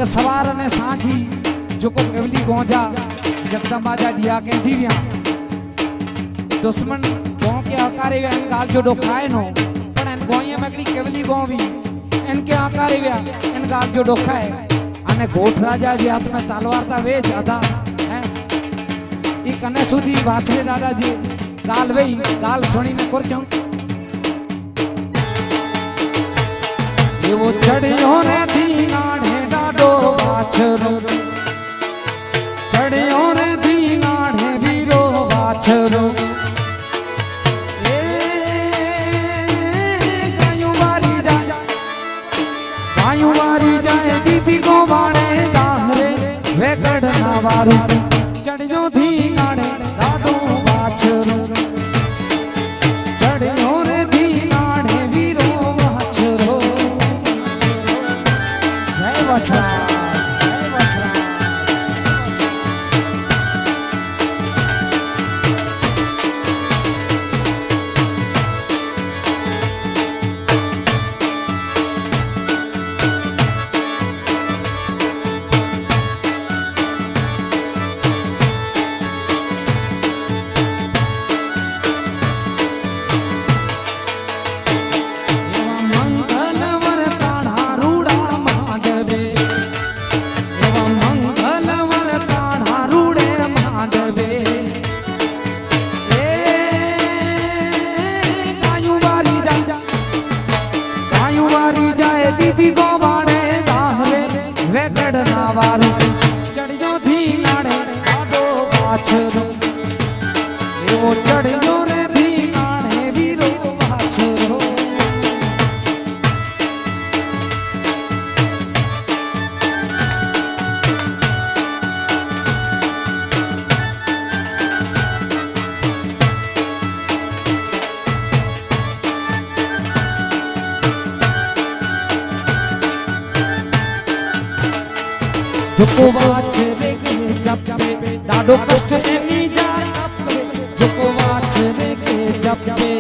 के सवार ने सांझी जो को केवली गोंजा जगदम्बा जा दिया के दिव्या दुश्मन गांव के आकारे वे गाल जो डोखाए नो पण एन गोये मकड़ी केवली गोवी इनके आकारे वे इन गाल जो डोखाए अने गोठ राजा जी हाथ में तलवार ता वे ज्यादा हैं ई कने सुधी वाथरे दादा जी गाल वेई गाल सुनी ने कर जाऊं ये वो चढ़ियो रे दीनाढ़े डाडो वाछरो चढ़ियो रे दीनाढ़े वीरो वाछरो गायूं वारी जाए दीदी को बाणे दाहरे वे गढ़ना वारू चढ़ियो दीनाढ़े डाडो वाछरो चढ़ियो रे दीनाढ़े वीरो वाछरो जय वाछरा दीदी को बाणे दाहरे वे गढ़ना वारू चढ़ियो दीनाढ़े डाडो वाछरो वो चढ़ियो रे दीनाढ़े वीरो वाछरो झुको वाछरे के जपे डाडो कष्ट एनी जा झुको वाछरे के जपे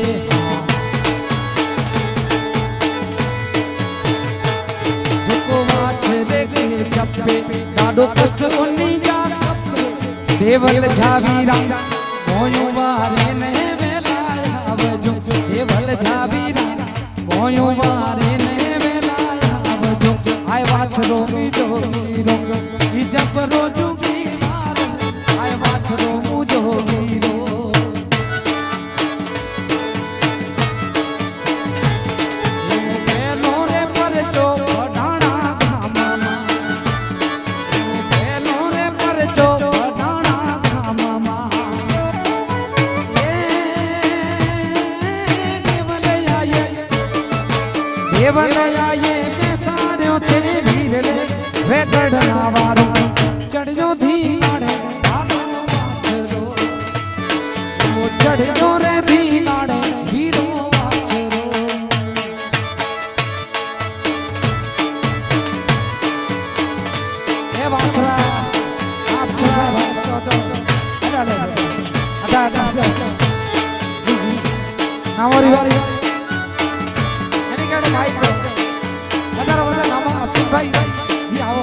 झुको वाछरे के जपे डाडो कष्ट एनी जा देवल झावीरा मोयो वारे ने वेलाया आवजो देवल झावीरा मोयो वारे ने वेलाया आवजो आय वाछरो मीजो मीरो जप रोजू की मारो आय वाछरो मुझो वीरो पेलो रे परचो ढाणा धामा पेलो रे परचो ढाणा धामा देवल आये बेसाड़ो छे वीरले वे गढ़ना वारो चढ़ियो दीनाढ़े डाडो वाछरो वो चढ़ियो रे दीनाढ़े वीरो वाछरो ए वाछरा आप छुसा अदा जी नामोरी वारी एनी केड़े भाई अदार वदा नाम अब्दुल भाई जी आओ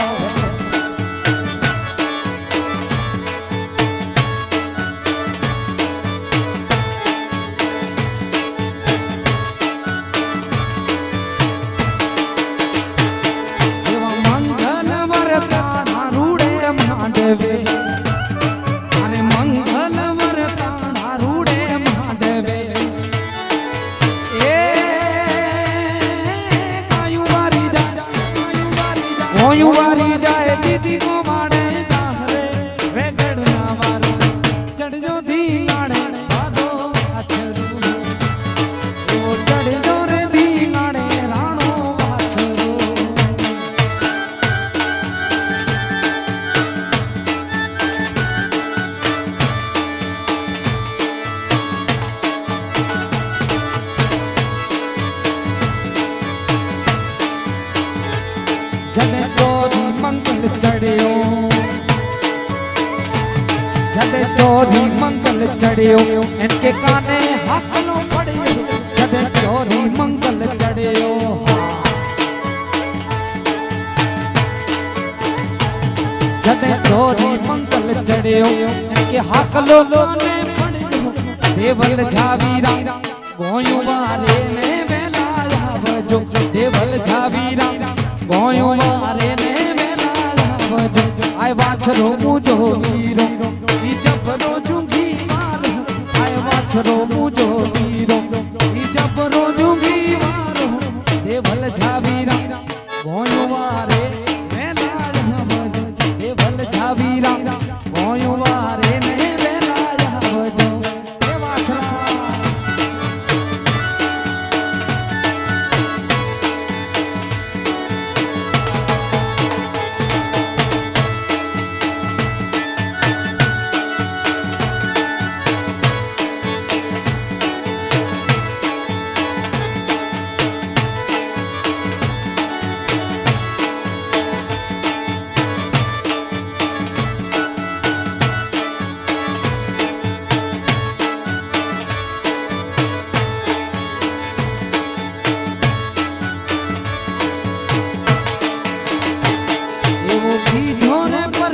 अरे मंगल वरताना रूड़े महादेवे ए कायू वारी जाए दीदी को माड़े दाहरे वे गढ़ना वारो चढ़ियो दीनाढ़े डाडो वाछरो वो चढ़ियो रे दीनाढ़े राणो वाछरो जने चौधी मंगल चढ़ियो जने चौधी मंगल चढ़ियो इनके काने हकलो पड़ियो जने चौधी मंगल चढ़ियो जडे चोरी मंगल चढ़ियो इनके हाकलो लोने पड़ियो देवल झावीरा गोयूं वारे ने वेला आवजो देवल झावीरा गोयूं वारे ने वेला आवजो आय वाछरो मुजो वीरो ई जबरो जुंगी मारो आय वाछरो मुजो वीरो ई जबरो जुंगी मारो देवल झावीरा गोयूं वारे वेला आवजो देवल झावीरा गोयूं वारे ने वेला आवजो ए वाछरा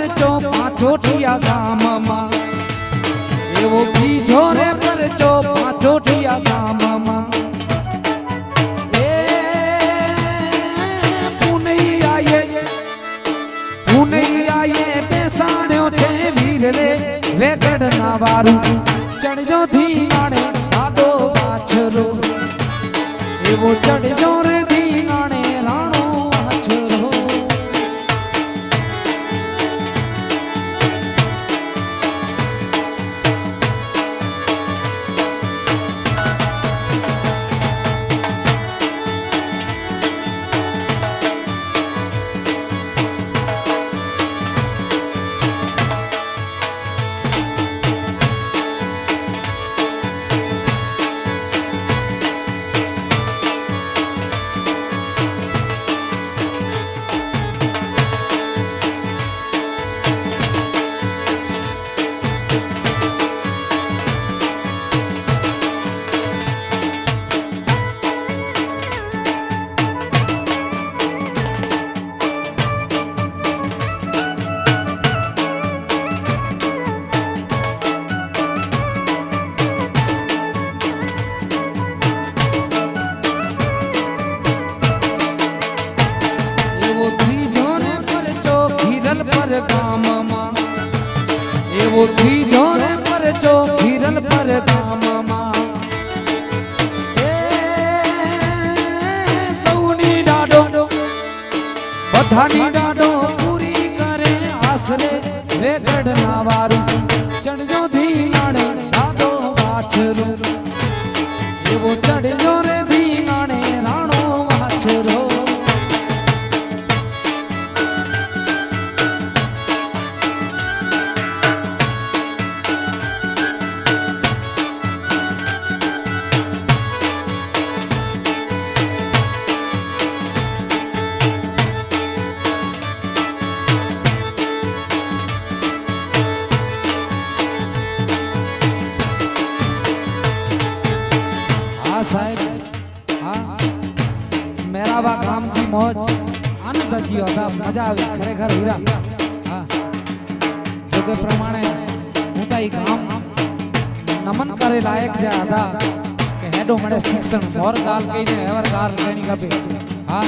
पांचोठिया गाम मां एवो बीजो रे परचो पांचोठिया गाम मां ए पुनई आये बेसाण्यो छे वीर रे वेगड़ना वारू चढ़जो थी आणे ॾाढो वाछरो एवो चढ़जो रे थी आणे राणो वाछरो एवो थीजो रे परचो खीरल पर गाम मां ए सौनी डाडो बधानी डाडो पूरी करे आसरे वेगड़ना वारू चढ़जो धीनाणे डाडो वाछरो एवो चढ़जो रे धीनाणे राणो वाछरो मेरावा गाम की मौज आनंद जी होता मजा आवे खरेखर हीरा हां जो के प्रमाणे मोटाई गाम नमन करे लायक जा आदा के हेडो मणे शिक्षण और गाल कईने एवर गाल लेनी कपे हां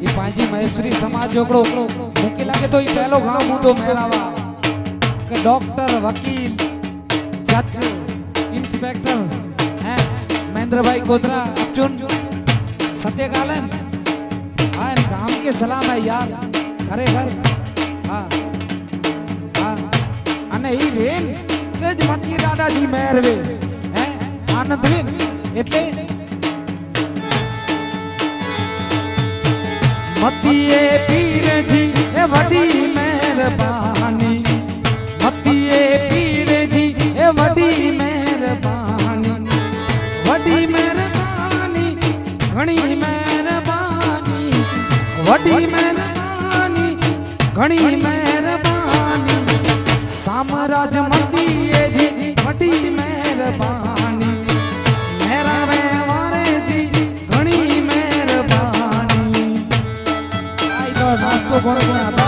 ई पांजी महेश्वरी समाज जोकड़ो मुके लागे तो ई पहलो गाम हुंदो मेरावा के डॉक्टर वकील जज इंस्पेक्टर हैं महेंद्र भाई कोतरा अर्जुन सत्यकालन हाँ गांव के सलाम है यार खरेखर हाँ हाँ अने ई वेन तेज मती दादा जी मेहर वे हैं आनंद वेन એટલે मतीए पीर जी ए वडी मेहरबानी मतीए पीर जी ए वडी मेहरबानी वडी मेहरबानी घणी मेहरबानी वडी मेहरबानी घणी मेहरबानी साम्राज्य मतीए जी वडी मेहरबानी मेरा वारे जी घणी मेहरबानी आई तो नास्तो कोण आता